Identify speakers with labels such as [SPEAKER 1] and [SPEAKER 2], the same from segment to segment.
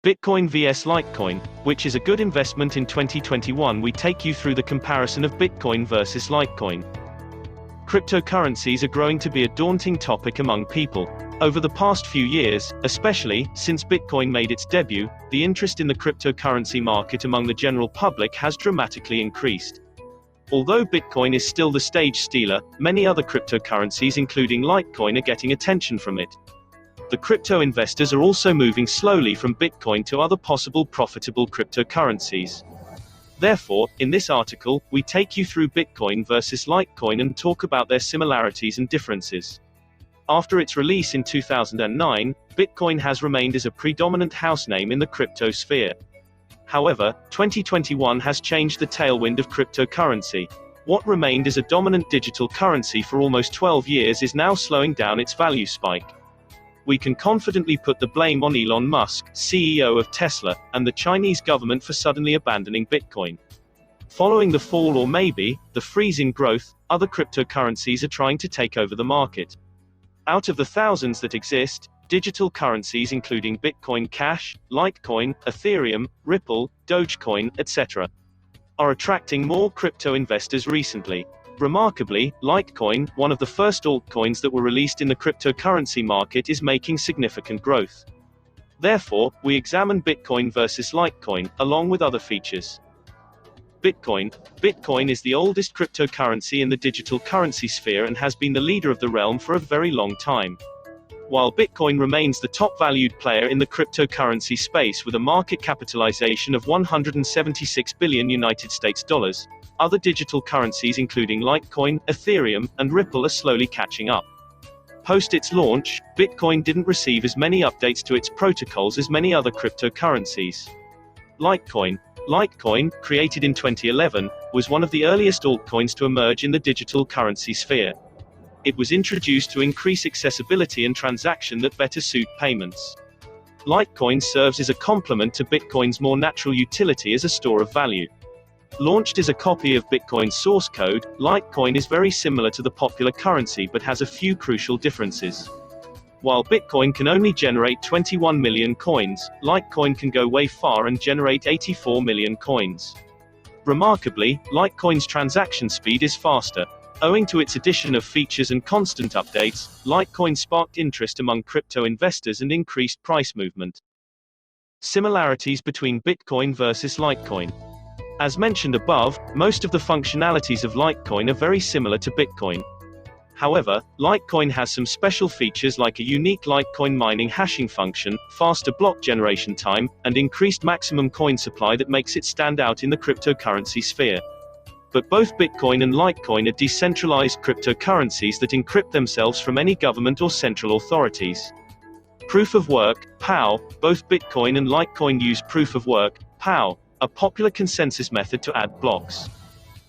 [SPEAKER 1] Bitcoin vs Litecoin, which is a good investment in 2021. We take you through the comparison of Bitcoin versus Litecoin. Cryptocurrencies are growing to be a daunting topic among people. Over the past few years, especially since Bitcoin made its debut, the interest in the cryptocurrency market among the general public has dramatically increased. Although Bitcoin is still the stage stealer, many other cryptocurrencies including Litecoin are getting attention from it. The crypto investors are also moving slowly from Bitcoin to other possible profitable cryptocurrencies. Therefore, in this article, we take you through Bitcoin versus Litecoin and talk about their similarities and differences. After its release in 2009, Bitcoin has remained as a predominant house name in the crypto sphere. However, 2021 has changed the tailwind of cryptocurrency. What remained as a dominant digital currency for almost 12 years is now slowing down its value spike. We can confidently put the blame on Elon Musk, CEO of Tesla, and the Chinese government for suddenly abandoning Bitcoin. Following the fall or maybe the freeze in growth, other cryptocurrencies are trying to take over the market. Out of the thousands that exist, digital currencies including Bitcoin Cash, Litecoin, Ethereum, Ripple, Dogecoin, etc., are attracting more crypto investors recently. Remarkably, Litecoin, one of the first altcoins that were released in the cryptocurrency market, is making significant growth. Therefore, we examine Bitcoin versus Litecoin, along with other features. Bitcoin is the oldest cryptocurrency in the digital currency sphere and has been the leader of the realm for a very long time. While Bitcoin remains the top valued player in the cryptocurrency space with a market capitalization of $176 billion, other digital currencies including Litecoin, Ethereum, and Ripple are slowly catching up. Post its launch, Bitcoin didn't receive as many updates to its protocols as many other cryptocurrencies. Litecoin, created in 2011, was one of the earliest altcoins to emerge in the digital currency sphere. It was introduced to increase accessibility and transaction that better suit payments. Litecoin serves as a complement to Bitcoin's more natural utility as a store of value. Launched as a copy of Bitcoin's source code, Litecoin is very similar to the popular currency but has a few crucial differences. While Bitcoin can only generate 21 million coins, Litecoin can go way far and generate 84 million coins. Remarkably, Litecoin's transaction speed is faster. Owing to its addition of features and constant updates, Litecoin sparked interest among crypto investors and increased price movement. Similarities between Bitcoin versus Litecoin. As mentioned above, most of the functionalities of Litecoin are very similar to Bitcoin. However, Litecoin has some special features like a unique Litecoin mining hashing function, faster block generation time, and increased maximum coin supply that makes it stand out in the cryptocurrency sphere. But both Bitcoin and Litecoin are decentralized cryptocurrencies that encrypt themselves from any government or central authorities. Proof of work, POW. Both Bitcoin and Litecoin use proof of work, POW, a popular consensus method to add blocks.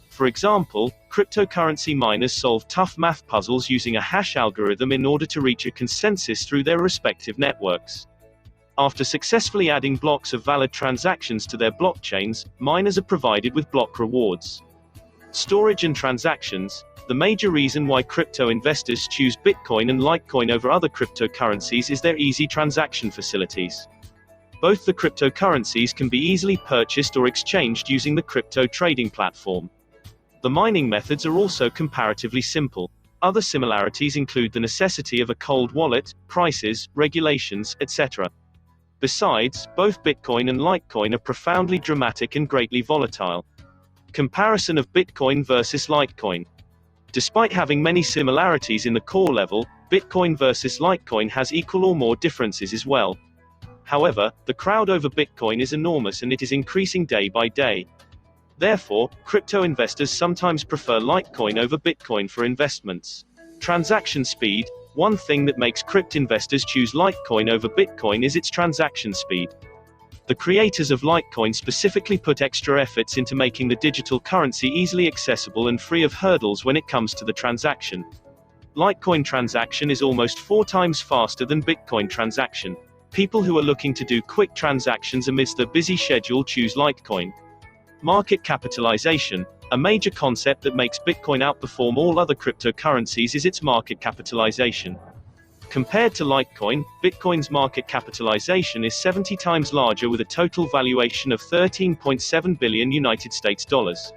[SPEAKER 1] For example, cryptocurrency miners solve tough math puzzles using a hash algorithm in order to reach a consensus through their respective networks. After successfully adding blocks of valid transactions to their blockchains, miners are provided with block rewards. Storage and transactions. The major reason why crypto investors choose Bitcoin and Litecoin over other cryptocurrencies is their easy transaction facilities. Both the cryptocurrencies can be easily purchased or exchanged using the crypto trading platform. The mining methods are also comparatively simple. Other similarities include the necessity of a cold wallet, prices, regulations, etc. Besides, both Bitcoin and Litecoin are profoundly dramatic and greatly volatile. Comparison of Bitcoin versus Litecoin. Despite having many similarities in the core level, Bitcoin versus Litecoin has equal or more differences as well. However, the crowd over Bitcoin is enormous and it is increasing day by day. Therefore, crypto investors sometimes prefer Litecoin over Bitcoin for investments. Transaction speed. One thing that makes crypto investors choose Litecoin over Bitcoin is its transaction speed. The creators of Litecoin specifically put extra efforts into making the digital currency easily accessible and free of hurdles when it comes to the transaction. Litecoin transaction is almost 4 times faster than Bitcoin transaction. People who are looking to do quick transactions amidst their busy schedule choose Litecoin. Market capitalization. A major concept that makes Bitcoin outperform all other cryptocurrencies is its market capitalization. Compared to Litecoin, Bitcoin's market capitalization is 70 times larger with a total valuation of 13.7 billion United States dollars.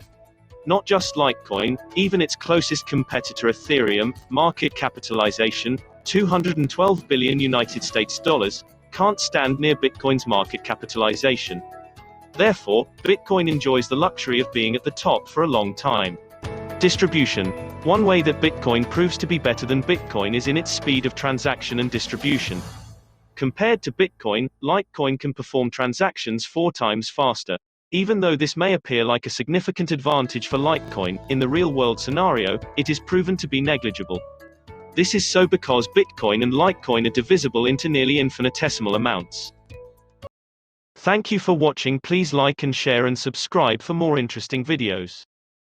[SPEAKER 1] Not just Litecoin, even its closest competitor Ethereum, market capitalization, 212 billion United States dollars, can't stand near Bitcoin's market capitalization. Therefore, Bitcoin enjoys the luxury of being at the top for a long time. Distribution. One way that Bitcoin proves to be better than Bitcoin is in its speed of transaction and distribution. Compared to Bitcoin, Litecoin can perform transactions 4 times faster. Even though this may appear like a significant advantage for Litecoin, in the real-world scenario, it is proven to be negligible. This is so because Bitcoin and Litecoin are divisible into nearly infinitesimal amounts. Thank you for watching. Please like and share and subscribe for more interesting videos.